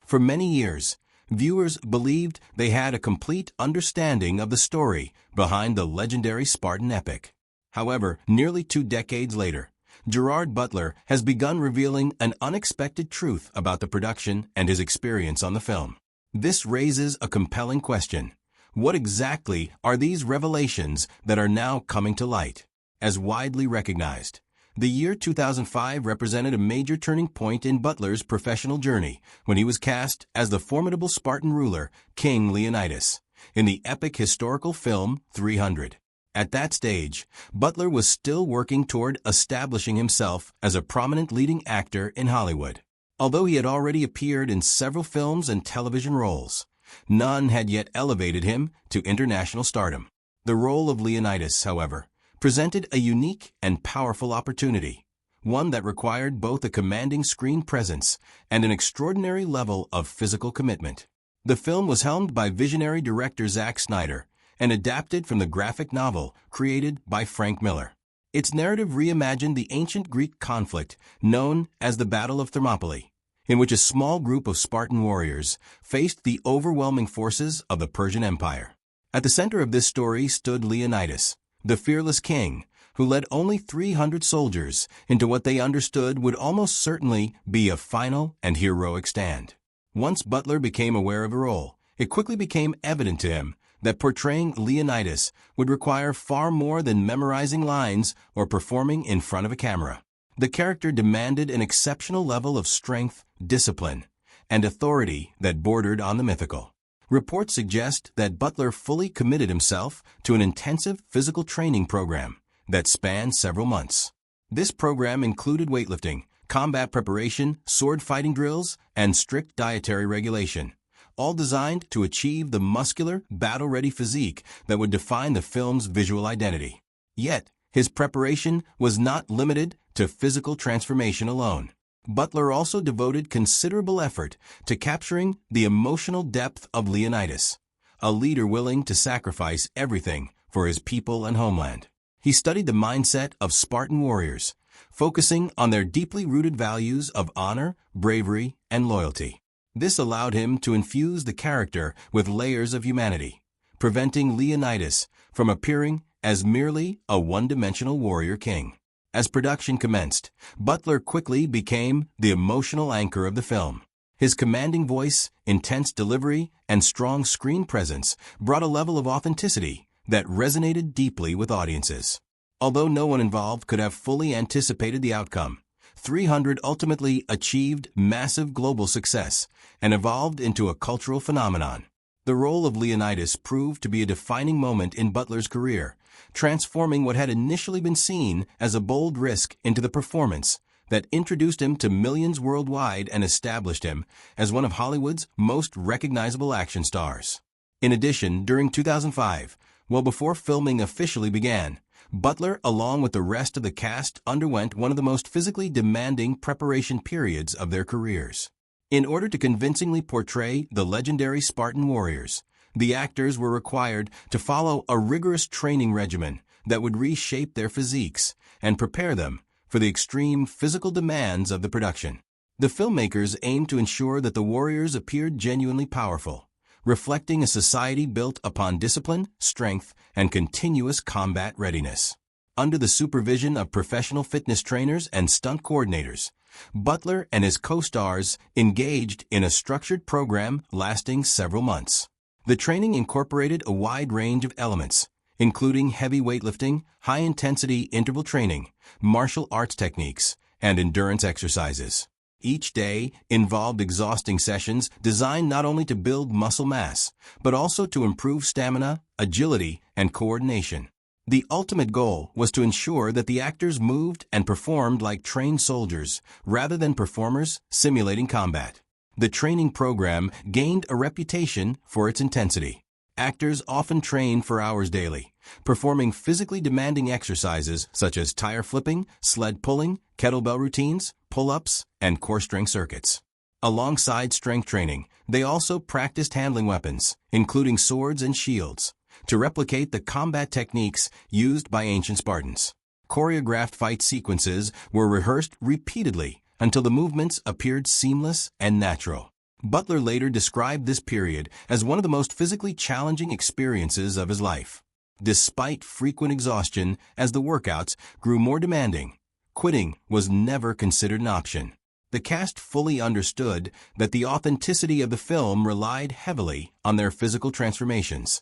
For many years, viewers believed they had a complete understanding of the story behind the legendary Spartan epic. However, nearly 2 decades later, Gerard Butler has begun revealing an unexpected truth about the production and his experience on the film. This raises a compelling question. What exactly are these revelations that are now coming to light? As widely recognized, the year 2005 represented a major turning point in Butler's professional journey when he was cast as the formidable Spartan ruler, King Leonidas, in the epic historical film 300. At that stage, Butler was still working toward establishing himself as a prominent leading actor in Hollywood. Although he had already appeared in several films and television roles, none had yet elevated him to international stardom. The role of Leonidas, however, presented a unique and powerful opportunity, one that required both a commanding screen presence and an extraordinary level of physical commitment. The film was helmed by visionary director Zack Snyder and adapted from the graphic novel created by Frank Miller. Its narrative reimagined the ancient Greek conflict known as the Battle of Thermopylae, in which a small group of Spartan warriors faced the overwhelming forces of the Persian Empire. At the center of this story stood Leonidas, the fearless king, who led only 300 soldiers into what they understood would almost certainly be a final and heroic stand. Once Butler became aware of the role, it quickly became evident to him that portraying Leonidas would require far more than memorizing lines or performing in front of a camera. The character demanded an exceptional level of strength, discipline, and authority that bordered on the mythical. Reports suggest that Butler fully committed himself to an intensive physical training program that spanned several months. This program included weightlifting, combat preparation, sword fighting drills, and strict dietary regulation, all designed to achieve the muscular, battle-ready physique that would define the film's visual identity. Yet, his preparation was not limited to physical transformation alone. Butler also devoted considerable effort to capturing the emotional depth of Leonidas, a leader willing to sacrifice everything for his people and homeland. He studied the mindset of Spartan warriors, focusing on their deeply rooted values of honor, bravery, and loyalty. This allowed him to infuse the character with layers of humanity, preventing Leonidas from appearing as merely a one-dimensional warrior king. As production commenced, Butler quickly became the emotional anchor of the film. His commanding voice, intense delivery, and strong screen presence brought a level of authenticity that resonated deeply with audiences. Although no one involved could have fully anticipated the outcome, 300 ultimately achieved massive global success and evolved into a cultural phenomenon. The role of Leonidas proved to be a defining moment in Butler's career, transforming what had initially been seen as a bold risk into the performance that introduced him to millions worldwide and established him as one of Hollywood's most recognizable action stars. In addition, during 2005, well before filming officially began, Butler, along with the rest of the cast, underwent one of the most physically demanding preparation periods of their careers. In order to convincingly portray the legendary Spartan warriors, the actors were required to follow a rigorous training regimen that would reshape their physiques and prepare them for the extreme physical demands of the production. The filmmakers aimed to ensure that the warriors appeared genuinely powerful, reflecting a society built upon discipline, strength, and continuous combat readiness. Under the supervision of professional fitness trainers and stunt coordinators, Butler and his co-stars engaged in a structured program lasting several months. The training incorporated a wide range of elements, including heavy weightlifting, high-intensity interval training, martial arts techniques, and endurance exercises. Each day involved exhausting sessions designed not only to build muscle mass, but also to improve stamina, agility, and coordination. The ultimate goal was to ensure that the actors moved and performed like trained soldiers rather than performers simulating combat. The training program gained a reputation for its intensity. Actors often train for hours daily, performing physically demanding exercises such as tire flipping, sled pulling, kettlebell routines, pull-ups, and core strength circuits. Alongside strength training, they also practiced handling weapons, including swords and shields, to replicate the combat techniques used by ancient Spartans. Choreographed fight sequences were rehearsed repeatedly until the movements appeared seamless and natural. Butler later described this period as one of the most physically challenging experiences of his life. Despite frequent exhaustion as the workouts grew more demanding, quitting was never considered an option. The cast fully understood that the authenticity of the film relied heavily on their physical transformations,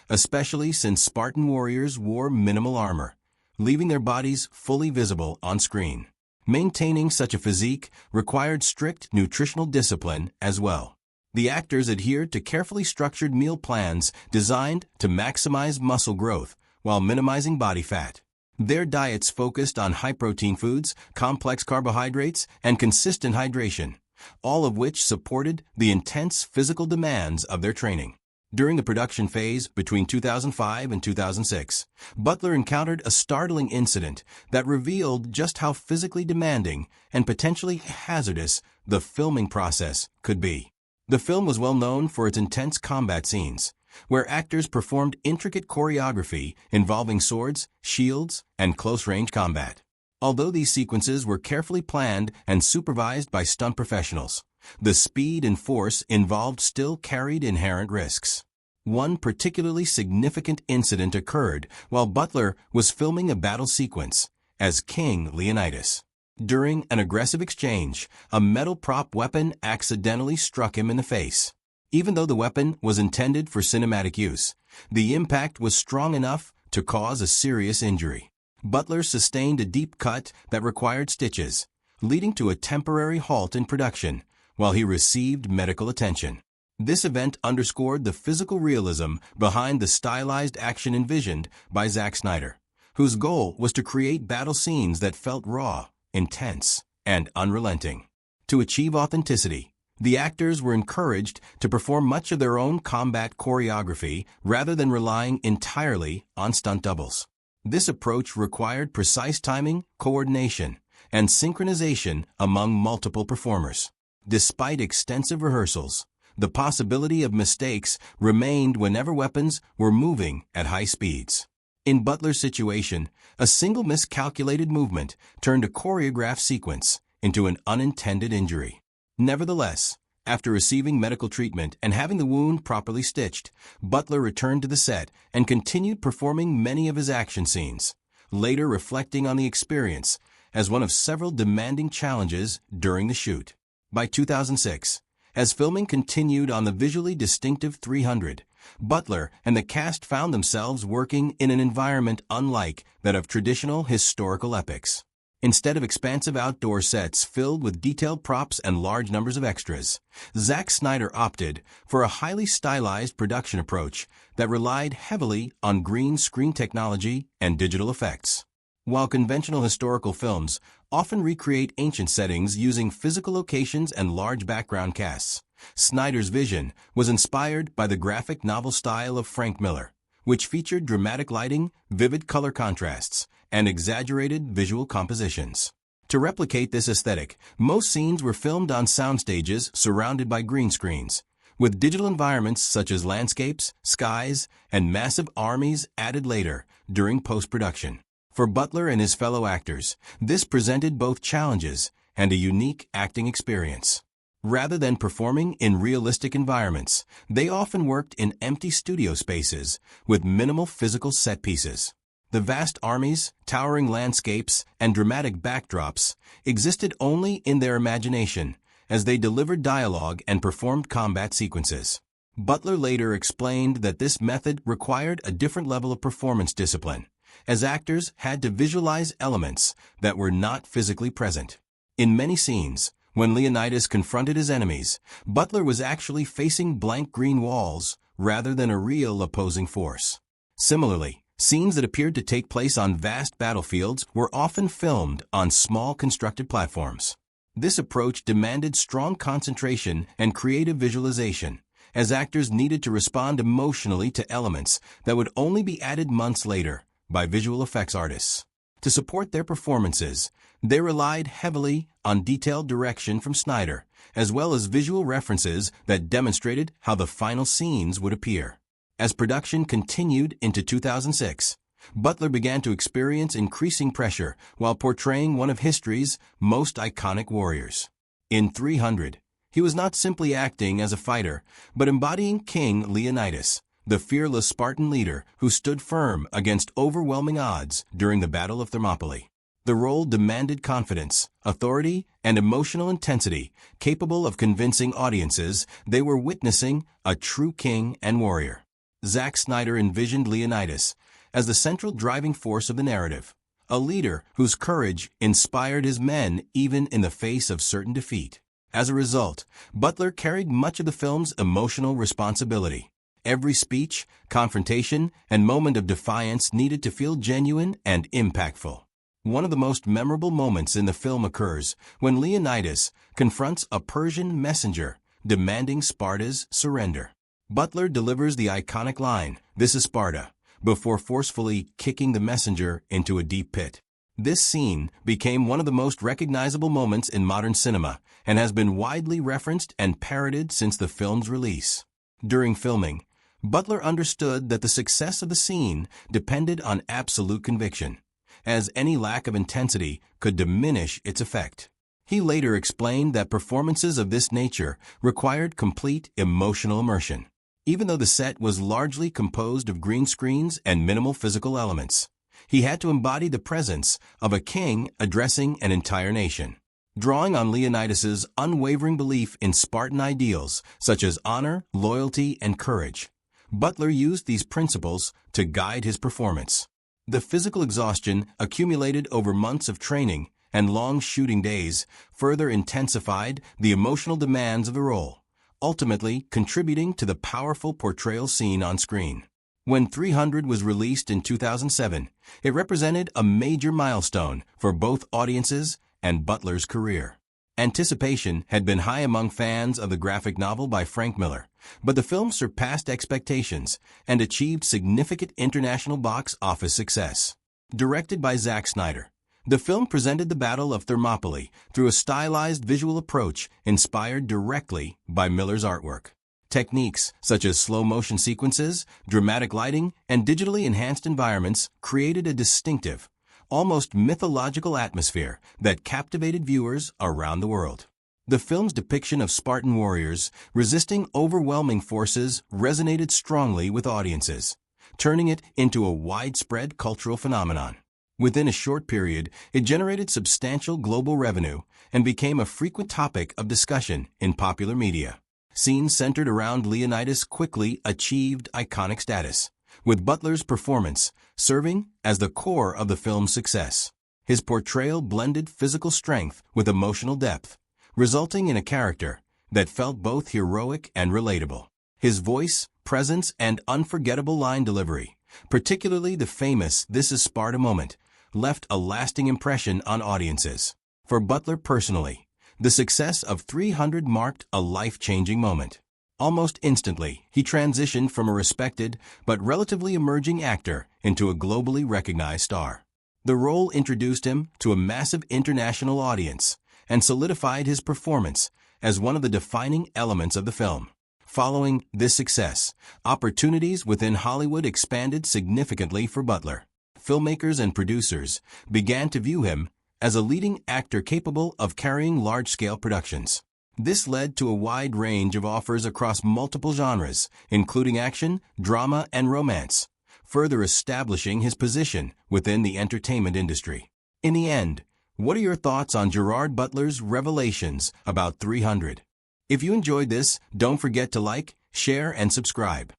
especially since Spartan warriors wore minimal armor, leaving their bodies fully visible on screen. Maintaining such a physique required strict nutritional discipline as well. The actors adhered to carefully structured meal plans designed to maximize muscle growth while minimizing body fat. Their diets focused on high-protein foods, complex carbohydrates, and consistent hydration, all of which supported the intense physical demands of their training. During the production phase between 2005 and 2006, Butler encountered a startling incident that revealed just how physically demanding and potentially hazardous the filming process could be. The film was well known for its intense combat scenes, where actors performed intricate choreography involving swords, shields, and close-range combat. Although these sequences were carefully planned and supervised by stunt professionals, the speed and force involved still carried inherent risks. One particularly significant incident occurred while Butler was filming a battle sequence as King Leonidas. During an aggressive exchange, a metal prop weapon accidentally struck him in the face. Even though the weapon was intended for cinematic use, the impact was strong enough to cause a serious injury. Butler sustained a deep cut that required stitches, leading to a temporary halt in production while he received medical attention. This event underscored the physical realism behind the stylized action envisioned by Zack Snyder, whose goal was to create battle scenes that felt raw, intense, and unrelenting. To achieve authenticity, the actors were encouraged to perform much of their own combat choreography rather than relying entirely on stunt doubles. This approach required precise timing, coordination, and synchronization among multiple performers. Despite extensive rehearsals, the possibility of mistakes remained whenever weapons were moving at high speeds. In Butler's situation, a single miscalculated movement turned a choreographed sequence into an unintended injury. Nevertheless, after receiving medical treatment and having the wound properly stitched, Butler returned to the set and continued performing many of his action scenes, later reflecting on the experience as one of several demanding challenges during the shoot. By 2006, as filming continued on the visually distinctive 300, Butler and the cast found themselves working in an environment unlike that of traditional historical epics. Instead of expansive outdoor sets filled with detailed props and large numbers of extras, Zack Snyder opted for a highly stylized production approach that relied heavily on green screen technology and digital effects. While conventional historical films often recreate ancient settings using physical locations and large background casts, Snyder's vision was inspired by the graphic novel style of Frank Miller, which featured dramatic lighting, vivid color contrasts, and exaggerated visual compositions. To replicate this aesthetic, most scenes were filmed on soundstages surrounded by green screens, with digital environments such as landscapes, skies, and massive armies added later during post-production. For Butler and his fellow actors, this presented both challenges and a unique acting experience. Rather than performing in realistic environments, they often worked in empty studio spaces with minimal physical set pieces. The vast armies, towering landscapes, and dramatic backdrops existed only in their imagination as they delivered dialogue and performed combat sequences. Butler later explained that this method required a different level of performance discipline, as actors had to visualize elements that were not physically present. In many scenes, when Leonidas confronted his enemies, Butler was actually facing blank green walls rather than a real opposing force. Similarly, scenes that appeared to take place on vast battlefields were often filmed on small constructed platforms. This approach demanded strong concentration and creative visualization, as actors needed to respond emotionally to elements that would only be added months later by visual effects artists. To support their performances, they relied heavily on detailed direction from Snyder, as well as visual references that demonstrated how the final scenes would appear. As production continued into 2006, Butler began to experience increasing pressure while portraying one of history's most iconic warriors. In 300, He was not simply acting as a fighter, but embodying King Leonidas, the fearless Spartan leader who stood firm against overwhelming odds during the Battle of Thermopylae. The role demanded confidence, authority, and emotional intensity, capable of convincing audiences they were witnessing a true king and warrior. Zack Snyder envisioned Leonidas as the central driving force of the narrative, a leader whose courage inspired his men even in the face of certain defeat. As a result, Butler carried much of the film's emotional responsibility. Every speech, confrontation, and moment of defiance needed to feel genuine and impactful. One of the most memorable moments in the film occurs when Leonidas confronts a Persian messenger demanding Sparta's surrender. Butler delivers the iconic line, "This is Sparta," before forcefully kicking the messenger into a deep pit. This scene became one of the most recognizable moments in modern cinema and has been widely referenced and parodied since the film's release. During filming, Butler understood that the success of the scene depended on absolute conviction, as any lack of intensity could diminish its effect. He later explained that performances of this nature required complete emotional immersion, even though the set was largely composed of green screens and minimal physical elements. He had to embody the presence of a king addressing an entire nation. Drawing on Leonidas's unwavering belief in Spartan ideals such as honor, loyalty, and courage, Butler used these principles to guide his performance. The physical exhaustion accumulated over months of training and long shooting days further intensified the emotional demands of the role, ultimately contributing to the powerful portrayal seen on screen. When 300 was released in 2007, it represented a major milestone for both audiences and Butler's career. Anticipation had been high among fans of the graphic novel by Frank Miller, but the film surpassed expectations and achieved significant international box office success. Directed by Zack Snyder, the film presented the Battle of Thermopylae through a stylized visual approach inspired directly by Miller's artwork. Techniques such as slow-motion sequences, dramatic lighting, and digitally enhanced environments created a distinctive, almost mythological atmosphere that captivated viewers around the world. The film's depiction of Spartan warriors resisting overwhelming forces resonated strongly with audiences, turning it into a widespread cultural phenomenon. Within a short period, it generated substantial global revenue and became a frequent topic of discussion in popular media. Scenes centered around Leonidas quickly achieved iconic status, with Butler's performance serving as the core of the film's success. His portrayal blended physical strength with emotional depth, resulting in a character that felt both heroic and relatable. His voice, presence, and unforgettable line delivery, particularly the famous "This is Sparta" moment, left a lasting impression on audiences. For Butler personally, the success of 300 marked a life-changing moment. Almost instantly, he transitioned from a respected but relatively emerging actor into a globally recognized star. The role introduced him to a massive international audience and solidified his performance as one of the defining elements of the film. Following this success, opportunities within Hollywood expanded significantly for Butler. Filmmakers and producers began to view him as a leading actor capable of carrying large-scale productions. This led to a wide range of offers across multiple genres, including action, drama, and romance, further establishing his position within the entertainment industry. In the end, what are your thoughts on Gerard Butler's revelations about 300? If you enjoyed this, don't forget to like, share, and subscribe.